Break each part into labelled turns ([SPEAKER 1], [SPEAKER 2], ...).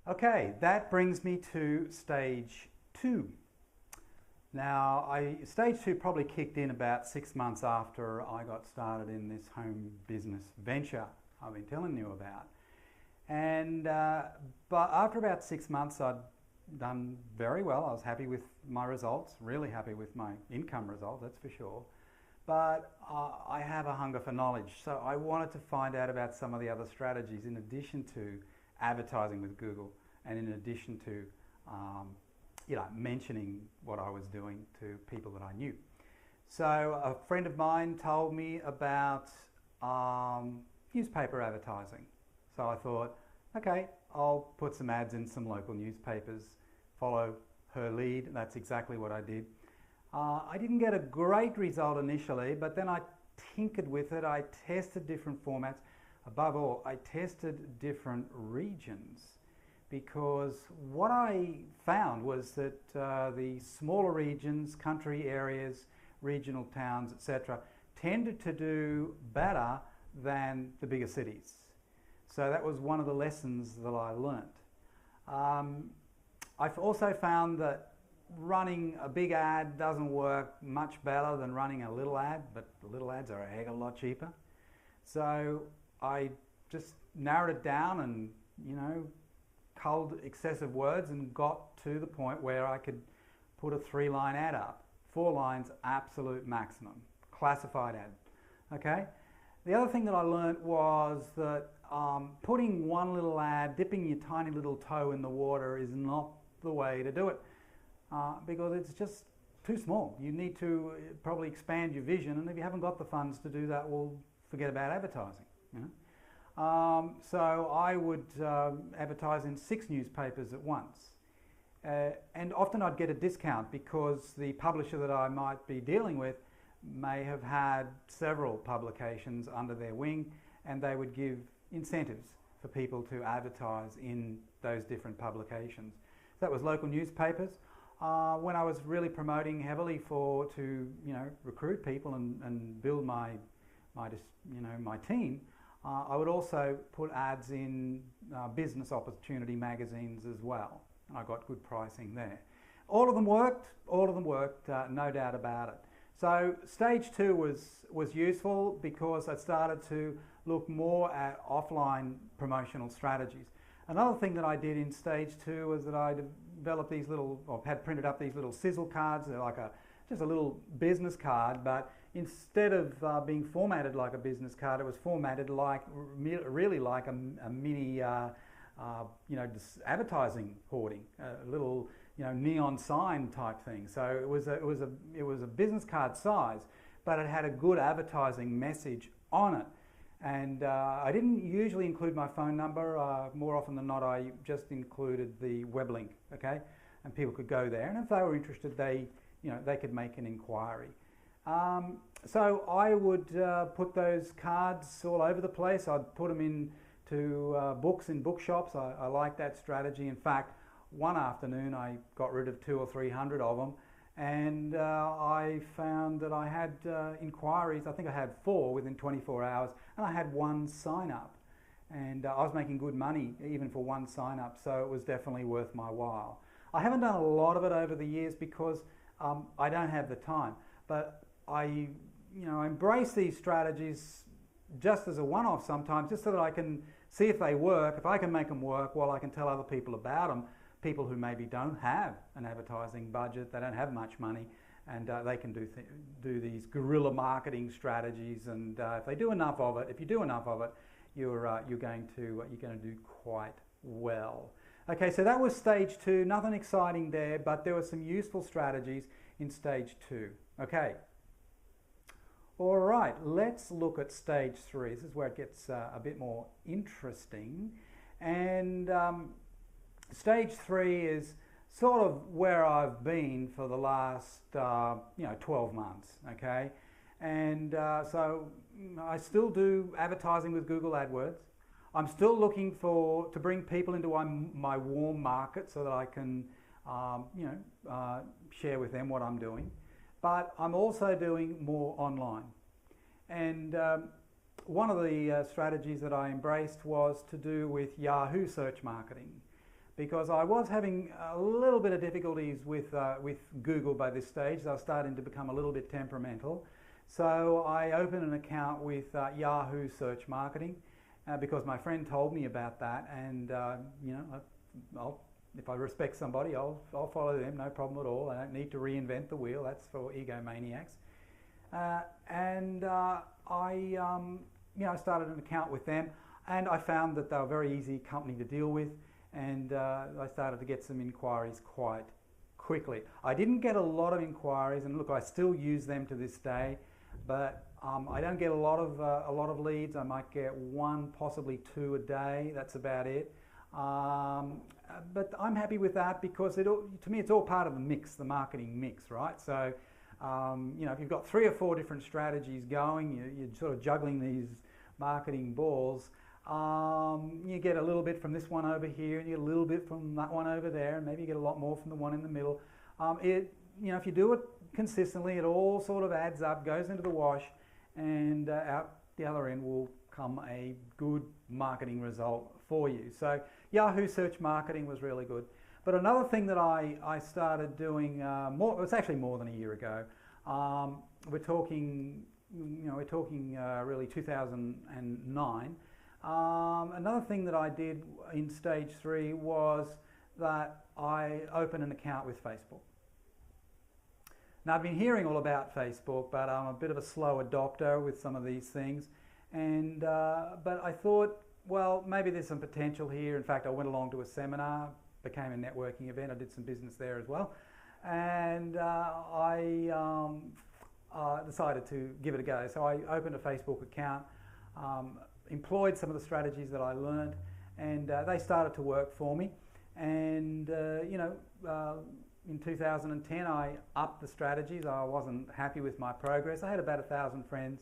[SPEAKER 1] Okay, that brings me to stage two. Now, stage two probably kicked in about 6 months after I got started in this home business venture I've been telling you about. And but after about 6 months, I'd done very well. I was happy with my results, really happy with my income results, that's for sure. But I have a hunger for knowledge, so I wanted to find out about some of the other strategies in addition to advertising with Google, and in addition to mentioning what I was doing to people that I knew. So a friend of mine told me about newspaper advertising. So I thought, okay, I'll put some ads in some local newspapers, follow her lead. That's exactly what I did. I didn't get a great result initially, but then I tinkered with it. I tested different formats. Above all, I tested different regions, because what I found was that the smaller regions, country areas, regional towns, etc., tended to do better than the bigger cities. So that was one of the lessons that I learnt. I've also found that running a big ad doesn't work much better than running a little ad, but the little ads are a heck of a lot cheaper. So I just narrowed it down and, culled excessive words and got to the point where I could put a 3-line ad up. 4 lines, absolute maximum. Classified ad. Okay? The other thing that I learned was that putting one little ad, dipping your tiny little toe in the water is not the way to do it, because it's just too small. You need to probably expand your vision, and if you haven't got the funds to do that, well, forget about advertising. So I would advertise in 6 newspapers at once. And often I'd get a discount because the publisher that I might be dealing with may have had several publications under their wing, and they would give incentives for people to advertise in those different publications. So that was local newspapers. When I was really promoting heavily to recruit people and build my team, I would also put ads in business opportunity magazines as well, and I got good pricing there. All of them worked, no doubt about it. So stage two was useful because I started to look more at offline promotional strategies. Another thing that I did in stage two was that I developed these little, or had printed up these little sizzle cards. They're like just a little business card, but instead of being formatted like a business card, it was formatted really like a mini, advertising hoarding, a little, neon sign type thing. So it was a business card size, but it had a good advertising message on it. And I didn't usually include my phone number. More often than not, I just included the web link, okay? And people could go there, and if they were interested, they could make an inquiry. So I would put those cards all over the place. I'd put them into books in bookshops. I like that strategy. In fact, one afternoon I got rid of 200 or 300 of them, and I found that I had inquiries. I think I had 4 within 24 hours, and I had 1 sign up, and I was making good money even for 1 sign up, so it was definitely worth my while. I haven't done a lot of it over the years because I don't have the time, but I embrace these strategies just as a one-off sometimes, just so that I can see if they work. If I can make them work, well, I can tell other people about them. People who maybe don't have an advertising budget, they don't have much money, and they can do these guerrilla marketing strategies. And if you do enough of it, you're going to do quite well. Okay, so that was stage 2. Nothing exciting there, but there were some useful strategies in stage 2. Okay. All right, let's look at stage 3. This is where it gets a bit more interesting. And stage 3 is sort of where I've been for the last 12 months, okay? And so I still do advertising with Google AdWords. I'm still looking to bring people into my warm market so that I can share with them what I'm doing. But I'm also doing more online. And one of the strategies that I embraced was to do with Yahoo search marketing. because I was having a little bit of difficulties with Google by this stage. I was starting to become a little bit temperamental. So I opened an account with Yahoo Search Marketing because my friend told me about that, and if I respect somebody, I'll follow them, no problem at all. I don't need to reinvent the wheel. That's for egomaniacs. I started an account with them, and I found that they were a very easy company to deal with, and I started to get some inquiries quite quickly. I didn't get a lot of inquiries, and look, I still use them to this day, but I don't get a lot of leads. I might get one, possibly two a day. That's about it. But I'm happy with that because to me it's all part of the mix, the marketing mix, right? So if you've got 3 or 4 different strategies going, you're sort of juggling these marketing balls. You get a little bit from this one over here, and you get a little bit from that one over there, and maybe you get a lot more from the one in the middle. If you do it consistently, it all sort of adds up, goes into the wash, and out the other end will come a good marketing result for you. So Yahoo Search Marketing was really good. But another thing that I started doing it's actually more than a year ago. We're talking really 2009. Another thing that I did in stage 3 was that I opened an account with Facebook. Now, I've been hearing all about Facebook, but I'm a bit of a slow adopter with some of these things. But I thought, well, maybe there's some potential here. In fact, I went along to a seminar, became a networking event. I did some business there as well. And I decided to give it a go. So I opened a Facebook account, employed some of the strategies that I learned, and they started to work for me. And, in 2010, I upped the strategies. I wasn't happy with my progress. I had about 1,000 friends,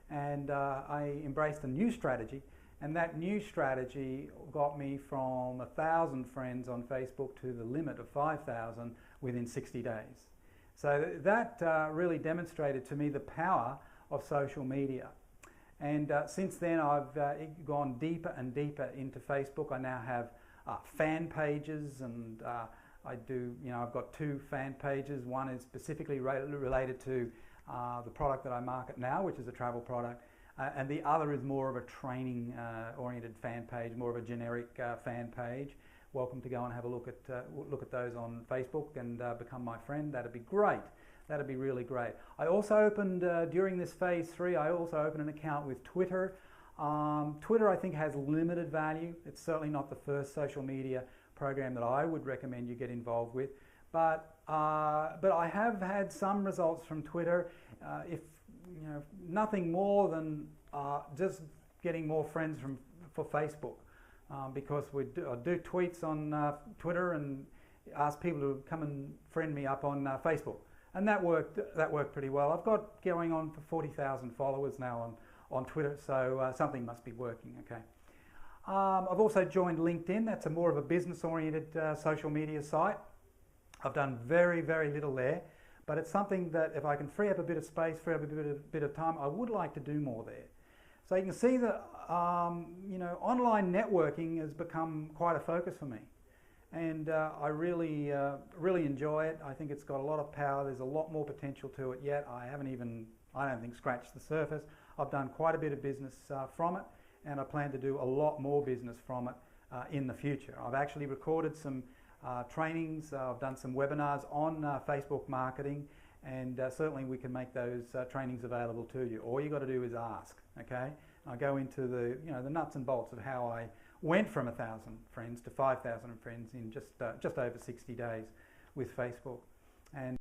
[SPEAKER 1] and I embraced a new strategy. And that new strategy got me from 1,000 friends on Facebook to the limit of 5,000 within 60 days. So that really demonstrated to me the power of social media. And since then, I've gone deeper and deeper into Facebook. I now have fan pages, and I've got 2 fan pages. One is specifically related to the product that I market now, which is a travel product. And the other is more of a training oriented fan page, more of a generic fan page. Welcome to go and have a look at those on Facebook and become my friend. That'd be great. That'd be really great. I also opened, during this phase 3, I also opened an account with Twitter. Twitter, I think, has limited value. It's certainly not the first social media program that I would recommend you get involved with. But I have had some results from Twitter. If nothing more than just getting more friends for Facebook, because I do tweets on Twitter and ask people to come and friend me up on Facebook, and that worked pretty well. I've got going on for 40,000 followers now on Twitter, so something must be working. Okay. I've also joined LinkedIn. That's a more of a business-oriented social media site. I've done very, very little there. But it's something that if I can free up a bit of space, free up a bit of time, I would like to do more there. So you can see that online networking has become quite a focus for me, and I really enjoy it. I think it's got a lot of power. There's a lot more potential to it yet. I don't think, scratched the surface. I've done quite a bit of business from it, and I plan to do a lot more business from it in the future. I've actually recorded some trainings. I've done some webinars on Facebook marketing, and certainly we can make those trainings available to you. All you got to do is ask, okay? I go into the nuts and bolts of how I went from 1,000 friends to 5,000 friends in just over 60 days with Facebook. And